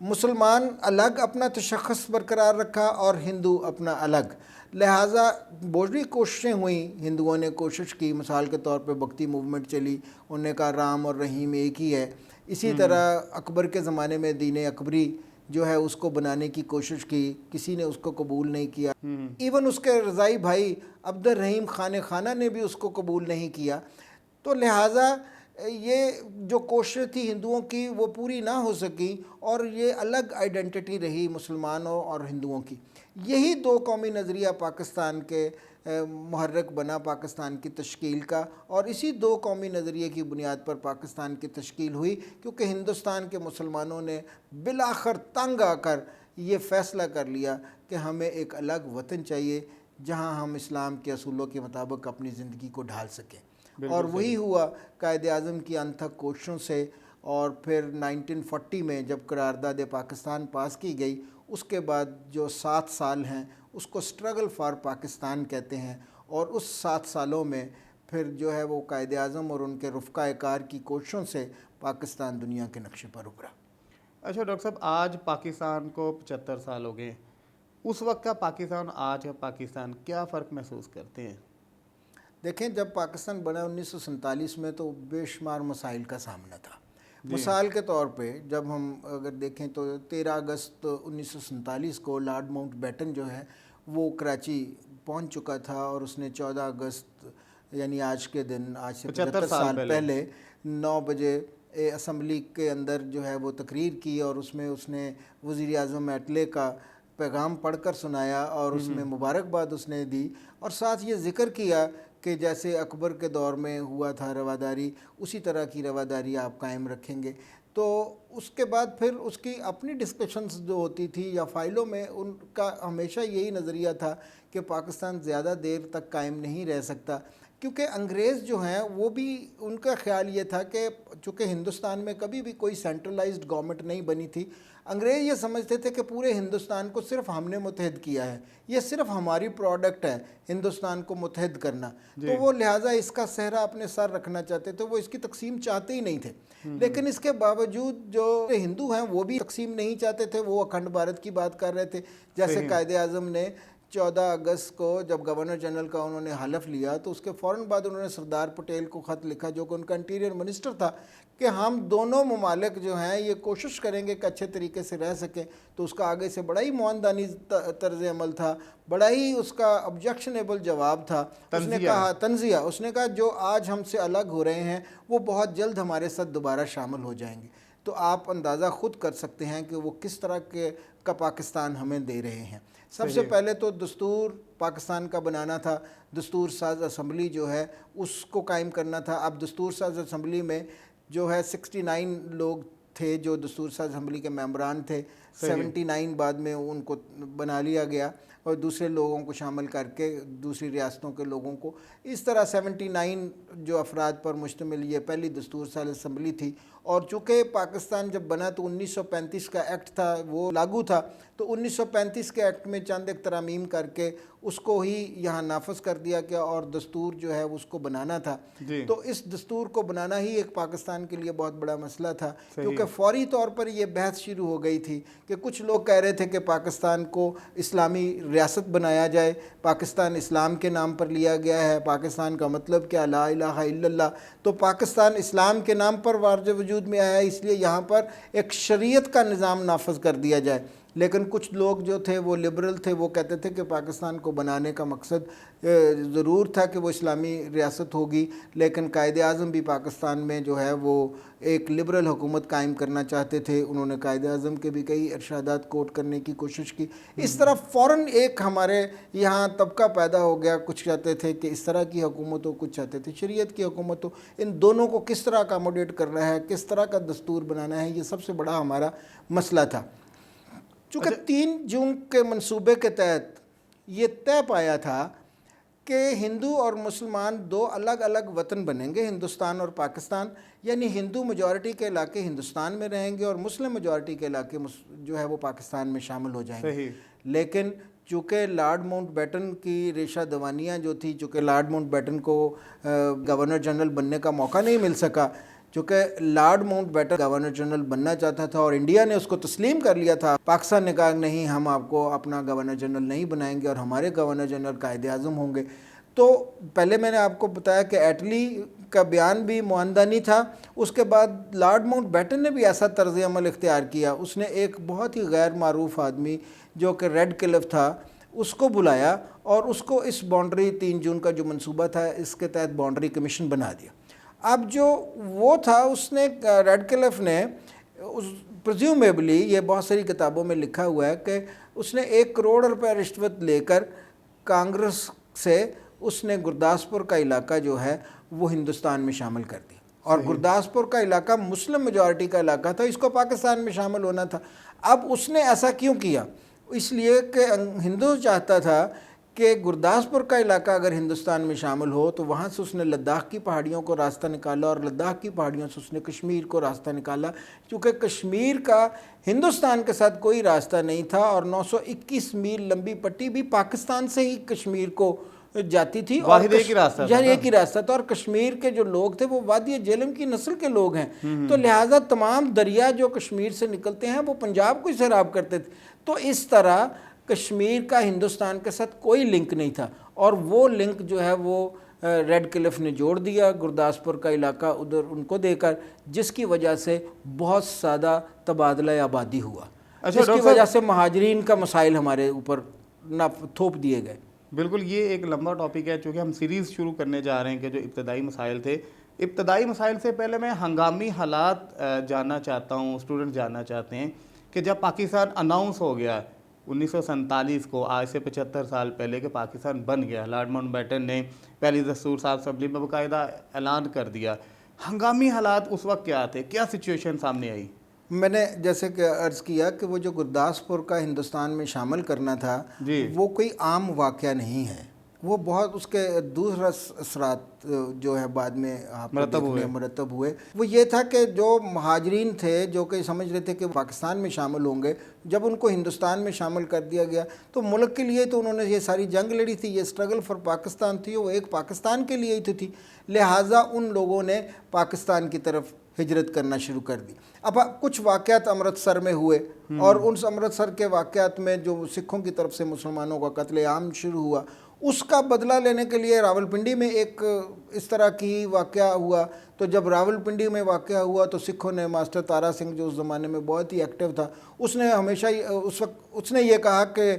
مسلمان الگ اپنا تشخص برقرار رکھا اور ہندو اپنا الگ، لہٰذا بہت کوششیں ہوئیں، ہندوؤں نے کوشش کی، مثال کے طور پہ بھکتی موومنٹ چلی، انہوں نے کہا رام اور رحیم ایک ہی ہے۔ اسی طرح اکبر کے زمانے میں دین اکبری جو ہے اس کو بنانے کی کوشش کی، کسی نے اس کو قبول نہیں کیا، ایون اس کے رضائی بھائی عبد الرحیم خانہ نے بھی اس کو قبول نہیں کیا۔ تو لہٰذا یہ جو کوشش تھی ہندوؤں کی وہ پوری نہ ہو سکی، اور یہ الگ آئیڈینٹی رہی مسلمانوں اور ہندوؤں کی۔ یہی دو قومی نظریہ پاکستان کے محرک بنا پاکستان کی تشکیل کا، اور اسی دو قومی نظریے کی بنیاد پر پاکستان کی تشکیل ہوئی، کیونکہ ہندوستان کے مسلمانوں نے بالآخر تنگ آ کر یہ فیصلہ کر لیا کہ ہمیں ایک الگ وطن چاہیے جہاں ہم اسلام کے اصولوں کے مطابق اپنی زندگی کو ڈھال سکیں۔ اور وہی ہوا قائد اعظم کی انتھک کوششوں سے، اور پھر 1940 میں جب قرارداد پاکستان پاس کی گئی، اس کے بعد جو 7 سال ہیں اس کو سٹرگل فار پاکستان کہتے ہیں، اور اس 7 سالوں میں پھر جو ہے وہ قائد اعظم اور ان کے رفقائے کار کی کوششوں سے پاکستان دنیا کے نقشے پر ابھرا۔ اچھا ڈاکٹر صاحب، آج پاکستان کو 75 سال ہو گئے، اس وقت کا پاکستان آج کا پاکستان کیا فرق محسوس کرتے ہیں؟ دیکھیں، جب پاکستان بنا 1947 میں تو بے شمار مسائل کا سامنا تھا۔ مثال کے طور پہ جب ہم اگر دیکھیں تو 13 اگست 1947 کو لارڈ ماؤنٹ بیٹن جو ہے وہ کراچی پہنچ چکا تھا، اور اس نے 14 اگست یعنی آج کے دن، آج سے 75 سال پہلے 9 بجے اسمبلی کے اندر جو ہے وہ تقریر کی، اور اس میں اس نے وزیر اعظم ایٹلے کا پیغام پڑھ کر سنایا، اور اس میں مبارکباد اس نے دی، اور ساتھ یہ ذکر کیا کہ جیسے اکبر کے دور میں ہوا تھا رواداری، اسی طرح کی رواداری آپ قائم رکھیں گے۔ تو اس کے بعد پھر اس کی اپنی ڈسکشنز جو ہوتی تھی یا فائلوں میں، ان کا ہمیشہ یہی نظریہ تھا کہ پاکستان زیادہ دیر تک قائم نہیں رہ سکتا، کیونکہ انگریز جو ہیں وہ بھی، ان کا خیال یہ تھا کہ چونکہ ہندوستان میں کبھی بھی کوئی سینٹرلائزڈ گورنمنٹ نہیں بنی تھی، انگریز یہ سمجھتے تھے کہ پورے ہندوستان کو صرف ہم نے متحد کیا ہے، یہ صرف ہماری پروڈکٹ ہے ہندوستان کو متحد کرنا، تو وہ لہٰذا اس کا صحرا اپنے سر رکھنا چاہتے تھے، وہ اس کی تقسیم چاہتے ہی نہیں تھے۔ لیکن اس کے باوجود جو ہندو ہیں وہ بھی تقسیم نہیں چاہتے تھے، وہ اکھنڈ بھارت کی بات کر رہے تھے۔ جیسے قائد اعظم نے 14 اگست کو جب گورنر جنرل کا انہوں نے حلف لیا، تو اس کے فوراً بعد انہوں نے سردار پٹیل کو خط لکھا جو کہ ان کا انٹیریئر منسٹر تھا، کہ ہم دونوں ممالک جو ہیں یہ کوشش کریں گے کہ اچھے طریقے سے رہ سکیں۔ تو اس کا آگے سے بڑا ہی معاندانی طرز عمل تھا، بڑا ہی اس کا آبجیکشنیبل جواب تھا۔ اس نے کہا تنزیہ، اس نے کہا جو آج ہم سے الگ ہو رہے ہیں وہ بہت جلد ہمارے ساتھ دوبارہ شامل ہو جائیں گے۔ تو آپ اندازہ خود کر سکتے ہیں کہ وہ کس طرح کا پاکستان ہمیں دے رہے ہیں۔ سب سے پہلے تو دستور پاکستان کا بنانا تھا، دستور ساز اسمبلی جو ہے اس کو قائم کرنا تھا۔ اب دستور ساز اسمبلی میں جو ہے 69 لوگ تھے جو دستور ساز اسمبلی کے ممبران تھے، 79 بعد میں ان کو بنا لیا گیا، اور دوسرے لوگوں کو شامل کر کے دوسری ریاستوں کے لوگوں کو، اس طرح 79 جو افراد پر مشتمل یہ پہلی دستور ساز اسمبلی تھی۔ اور چونکہ پاکستان جب بنا تو 1935 کا ایکٹ تھا وہ لاگو تھا، تو 1935 کے ایکٹ میں چند ایک ترامیم کر کے اس کو ہی یہاں نافذ کر دیا گیا، اور دستور جو ہے اس کو بنانا تھا۔ تو اس دستور کو بنانا ہی ایک پاکستان کے لیے بہت بڑا مسئلہ تھا، کیونکہ فوری طور پر یہ بحث شروع ہو گئی تھی کہ کچھ لوگ کہہ رہے تھے کہ پاکستان کو اسلامی ریاست بنایا جائے، پاکستان اسلام کے نام پر لیا گیا ہے، پاکستان کا مطلب کیا، لا الہ الا اللہ، تو پاکستان اسلام کے نام پر واجب وجود میں آیا ہے، اس لیے یہاں پر ایک شریعت کا نظام نافذ کر دیا جائے۔ لیکن کچھ لوگ جو تھے وہ لبرل تھے، وہ کہتے تھے کہ پاکستان کو بنانے کا مقصد ضرور تھا کہ وہ اسلامی ریاست ہوگی، لیکن قائد اعظم بھی پاکستان میں جو ہے وہ ایک لبرل حکومت قائم کرنا چاہتے تھے۔ انہوں نے قائد اعظم کے بھی کئی ارشادات کوٹ کرنے کی کوشش کی۔ اس طرح فوراً ایک ہمارے یہاں طبقہ پیدا ہو گیا، کچھ چاہتے تھے کہ اس طرح کی حکومت ہو، کچھ چاہتے تھے شریعت کی حکومت ہو۔ ان دونوں کو کس طرح اکاموڈیٹ کرنا ہے، کس طرح کا دستور بنانا ہے، یہ سب سے بڑا ہمارا مسئلہ تھا۔ چونکہ 3 جون کے منصوبے کے تحت یہ طے پایا تھا کہ ہندو اور مسلمان 2 الگ الگ وطن بنیں گے، ہندوستان اور پاکستان، یعنی ہندو میجورٹی کے علاقے ہندوستان میں رہیں گے اور مسلم میجورٹی کے علاقے جو ہے وہ پاکستان میں شامل ہو جائیں گے۔ لیکن چونکہ لارڈ ماؤنٹ بیٹن کی ریشہ دوانیاں جو تھی، چونکہ لارڈ ماؤنٹ بیٹن کو گورنر جنرل بننے کا موقع نہیں مل سکا، چونکہ Lord Mountbatten governor general بننا چاہتا تھا اور انڈیا نے اس کو تسلیم کر لیا تھا، پاکستان نے کہا نہیں ہم آپ کو اپنا گورنر جنرل نہیں بنائیں گے اور ہمارے گورنر جنرل قائد اعظم ہوں گے۔ تو پہلے میں نے آپ کو بتایا کہ ایٹلی کا بیان بھی معاندہ نہیں تھا، اس کے بعد لارڈ ماؤنٹ بیٹن نے بھی ایسا طرز عمل اختیار کیا، اس نے ایک بہت ہی غیر معروف آدمی جو کہ ریڈ کلف تھا اس کو بلایا اور اس کو اس باؤنڈری 3 جون کا جو منصوبہ تھا اس کے تحت باؤنڈری کمیشن بنا دیا۔ اب جو وہ تھا اس نے ریڈ کلف نے پرزیومیبلی، یہ بہت ساری کتابوں میں لکھا ہوا ہے کہ اس نے 1 کروڑ روپے رشوت لے کر کانگریس سے اس نے گرداسپور کا علاقہ جو ہے وہ ہندوستان میں شامل کر دیا، اور گرداسپور کا علاقہ مسلم میجورٹی کا علاقہ تھا، اس کو پاکستان میں شامل ہونا تھا۔ اب اس نے ایسا کیوں کیا؟ اس لیے کہ ہندو چاہتا تھا کہ گرداسپور کا علاقہ اگر ہندوستان میں شامل ہو تو وہاں سے اس نے لداخ کی پہاڑیوں کو راستہ نکالا، اور لداخ کی پہاڑیوں سے اس نے کشمیر کو راستہ نکالا، کیونکہ کشمیر کا ہندوستان کے ساتھ کوئی راستہ نہیں تھا، اور 921 میل لمبی پٹی بھی پاکستان سے ہی کشمیر کو جاتی تھی، اور ایک ہی راستہ تھا، ایک ہی راستہ تھا، اور کشمیر کے جو لوگ تھے وہ وادی جہلم کی نسل کے لوگ ہیں، تو لہٰذا تمام دریا جو کشمیر سے نکلتے ہیں وہ پنجاب کو ہی سیراب کرتے تھے۔ تو اس طرح کشمیر کا ہندوستان کے ساتھ کوئی لنک نہیں تھا، اور وہ لنک جو ہے وہ ریڈ کلف نے جوڑ دیا گرداسپور کا علاقہ ادھر ان کو دے کر، جس کی وجہ سے بہت زیادہ تبادلہ آبادی ہوا، جس کی وجہ سے مہاجرین کا مسائل ہمارے اوپر تھوپ دیے گئے۔ بالکل، یہ ایک لمبا ٹاپک ہے، چونکہ ہم سیریز شروع کرنے جا رہے ہیں کہ جو ابتدائی مسائل تھے۔ ابتدائی مسائل سے پہلے میں ہنگامی حالات جاننا چاہتا ہوں، اسٹوڈنٹ جاننا چاہتے ہیں کہ جب پاکستان اناؤنس ہو گیا 1947 کو، آج سے 75 سال پہلے، کہ پاکستان بن گیا، لارڈ ماؤنٹ بیٹن نے پہلی دستور صاحب اسمبلی میں باقاعدہ اعلان کر دیا، ہنگامی حالات اس وقت کیا تھے؟ کیا سچویشن سامنے آئی؟ میں نے جیسے کہ عرض کیا کہ وہ جو گرداسپور کا ہندوستان میں شامل کرنا تھا وہ کوئی عام واقعہ نہیں ہے، وہ بہت اس کے دوسرا اثرات جو ہے بعد میں آپ مرتب ہوئے، وہ یہ تھا کہ جو مہاجرین تھے جو کہ سمجھ رہے تھے کہ پاکستان میں شامل ہوں گے، جب ان کو ہندوستان میں شامل کر دیا گیا تو ملک کے لیے تو انہوں نے یہ ساری جنگ لڑی تھی، یہ اسٹرگل فار پاکستان تھی، وہ ایک پاکستان کے لیے ہی تو تھی، لہٰذا ان لوگوں نے پاکستان کی طرف ہجرت کرنا شروع کر دی۔ اب کچھ واقعات امرتسر میں ہوئے، اور ان امرتسر کے واقعات میں جو سکھوں کی طرف سے مسلمانوں کا قتل عام شروع ہوا، اس کا بدلہ لینے کے لیے راولپنڈی میں ایک اس طرح کی واقعہ ہوا۔ تو جب راولپنڈی میں واقعہ ہوا تو سکھوں نے، ماسٹر تارا سنگھ جو اس زمانے میں بہت ہی ایکٹیو تھا، اس نے ہمیشہ اس وقت اس نے یہ کہا کہ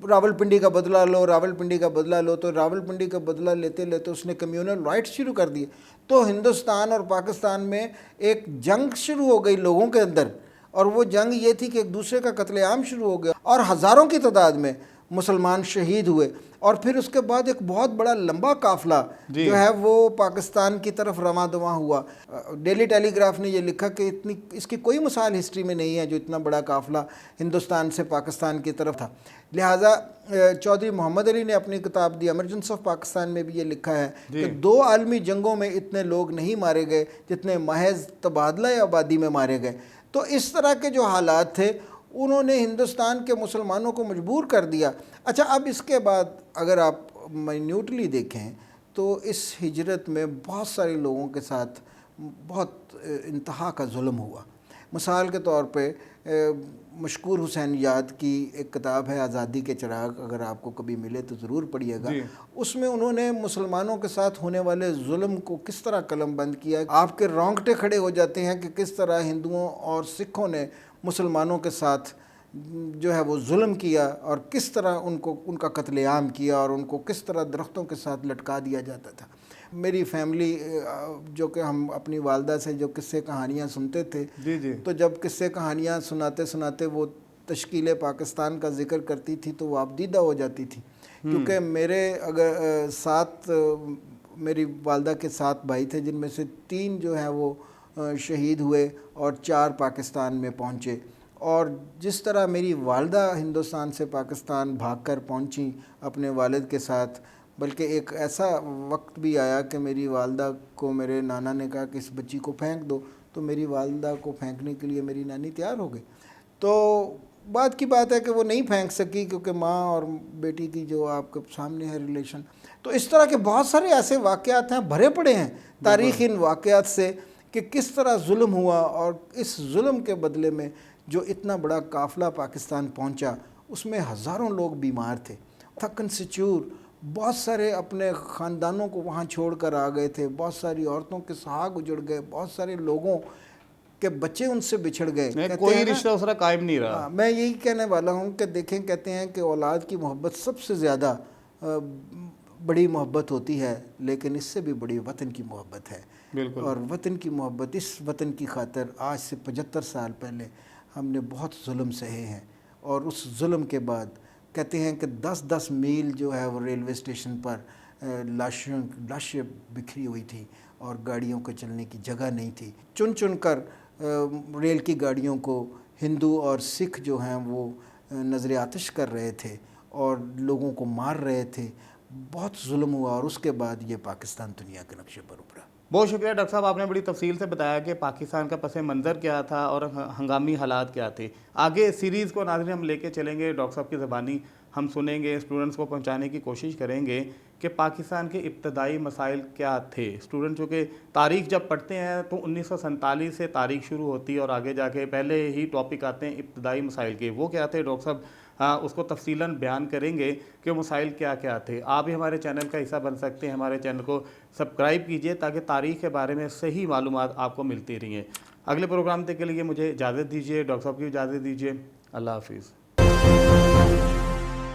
راولپنڈی کا بدلہ لو، راولپنڈی کا بدلہ لو، تو راولپنڈی کا بدلہ لیتے لیتے اس نے کمیونل رائٹس شروع کر دیے۔ تو ہندوستان اور پاکستان میں ایک جنگ شروع ہو گئی لوگوں کے اندر، اور وہ جنگ یہ تھی کہ ایک دوسرے کا قتل عام شروع ہو گیا، اور ہزاروں کی تعداد میں مسلمان شہید ہوئے، اور پھر اس کے بعد ایک بہت بڑا لمبا قافلہ جو ہے وہ پاکستان کی طرف رواں دواں ہوا۔ ڈیلی ٹیلی گراف نے یہ لکھا کہ اس کی کوئی مثال ہسٹری میں نہیں ہے جو اتنا بڑا قافلہ ہندوستان سے پاکستان کی طرف تھا۔ لہٰذا چودھری محمد علی نے اپنی کتاب دی ایمرجنس آف پاکستان میں بھی یہ لکھا ہے کہ 2 عالمی جنگوں میں اتنے لوگ نہیں مارے گئے جتنے محض تبادلہ آبادی میں مارے گئے۔ تو اس طرح کے جو حالات تھے انہوں نے ہندوستان کے مسلمانوں کو مجبور کر دیا۔ اچھا، اب اس کے بعد اگر آپ مائنیوٹلی دیکھیں تو اس ہجرت میں بہت سارے لوگوں کے ساتھ بہت انتہا کا ظلم ہوا۔ مثال کے طور پہ مشکور حسین یاد کی ایک کتاب ہے آزادی کے چراغ، اگر آپ کو کبھی ملے تو ضرور پڑھیے گا۔ اس میں انہوں نے مسلمانوں کے ساتھ ہونے والے ظلم کو کس طرح قلم بند کیا، آپ کے رونگٹے کھڑے ہو جاتے ہیں کہ کس طرح ہندوؤں اور سکھوں نے مسلمانوں کے ساتھ جو ہے وہ ظلم کیا، اور کس طرح ان کا قتل عام کیا، اور ان کو کس طرح درختوں کے ساتھ لٹکا دیا جاتا تھا۔ میری فیملی جو کہ ہم اپنی والدہ سے جو قصے کہانیاں سنتے تھے، تو جب قصے کہانیاں سناتے وہ تشکیل پاکستان کا ذکر کرتی تھی تو وہ آبدیدہ ہو جاتی تھی، کیونکہ میری والدہ کے 7 بھائی تھے، جن میں سے 3 جو ہیں وہ شہید ہوئے اور 4 پاکستان میں پہنچے، اور جس طرح میری والدہ ہندوستان سے پاکستان بھاگ کر پہنچیں اپنے والد کے ساتھ، بلکہ ایک ایسا وقت بھی آیا کہ میری والدہ کو میرے نانا نے کہا کہ اس بچی کو پھینک دو، تو میری والدہ کو پھینکنے کے لیے میری نانی تیار ہو گئی۔ تو بات کی بات ہے کہ وہ نہیں پھینک سکی، کیونکہ ماں اور بیٹی کی جو آپ کے سامنے ہے ریلیشن۔ تو اس طرح کے بہت سارے ایسے واقعات ہیں، بھرے پڑے ہیں تاریخ ان واقعات سے کہ کس طرح ظلم ہوا، اور اس ظلم کے بدلے میں جو اتنا بڑا قافلہ پاکستان پہنچا اس میں ہزاروں لوگ بیمار تھے، تھکن سے چور، بہت سارے اپنے خاندانوں کو وہاں چھوڑ کر آ گئے تھے، بہت ساری عورتوں کے سہاگ اجڑ گئے، بہت سارے لوگوں کے بچے ان سے بچھڑ گئے. کہتے کوئی ہیں نا، رشتہ اسرا قائم نہیں رہا. میں یہی کہنے والا ہوں کہ دیکھیں، کہتے ہیں کہ اولاد کی محبت سب سے زیادہ بڑی محبت ہوتی ہے، لیکن اس سے بھی بڑی وطن کی محبت ہے. بالکل. اور وطن کی محبت، اس وطن کی خاطر آج سے 75 سال پہلے ہم نے بہت ظلم سہے ہیں، اور اس ظلم کے بعد کہتے ہیں کہ 10-10 میل جو ہے وہ ریلوے اسٹیشن پر لاشیں بکھری ہوئی تھی، اور گاڑیوں کے چلنے کی جگہ نہیں تھی. چن چن کر ریل کی گاڑیوں کو ہندو اور سکھ جو ہیں وہ نظر آتش کر رہے تھے اور لوگوں کو مار رہے تھے. بہت ظلم ہوا، اور اس کے بعد یہ پاکستان دنیا کے نقشے پر ابھرا. بہت شکریہ ڈاکٹر صاحب، آپ نے بڑی تفصیل سے بتایا کہ پاکستان کا پس منظر کیا تھا اور ہنگامی حالات کیا تھے. آگے سیریز کو ناظرین ہم لے کے چلیں گے، ڈاکٹر صاحب کی زبانی ہم سنیں گے، اسٹوڈنٹس کو پہنچانے کی کوشش کریں گے کہ پاکستان کے ابتدائی مسائل کیا تھے. اسٹوڈنٹ چونکہ تاریخ جب پڑھتے ہیں تو 1947 سے تاریخ شروع ہوتی ہے، اور آگے جا کے پہلے ہی ٹاپک آتے ہیں ابتدائی مسائل کے. وہ کیا تھے ڈاکٹر صاحب اس کو تفصیلاً بیان کریں گے کہ مسائل کیا کیا تھے. آپ بھی ہمارے چینل کا حصہ بن سکتے ہیں، ہمارے چینل کو سبسکرائب کیجئے تاکہ تاریخ کے بارے میں صحیح معلومات آپ کو ملتی رہیں. اگلے پروگرام تک کے لیے مجھے اجازت دیجیے، ڈاکٹر صاحب کی اجازت دیجیے. اللہ حافظ.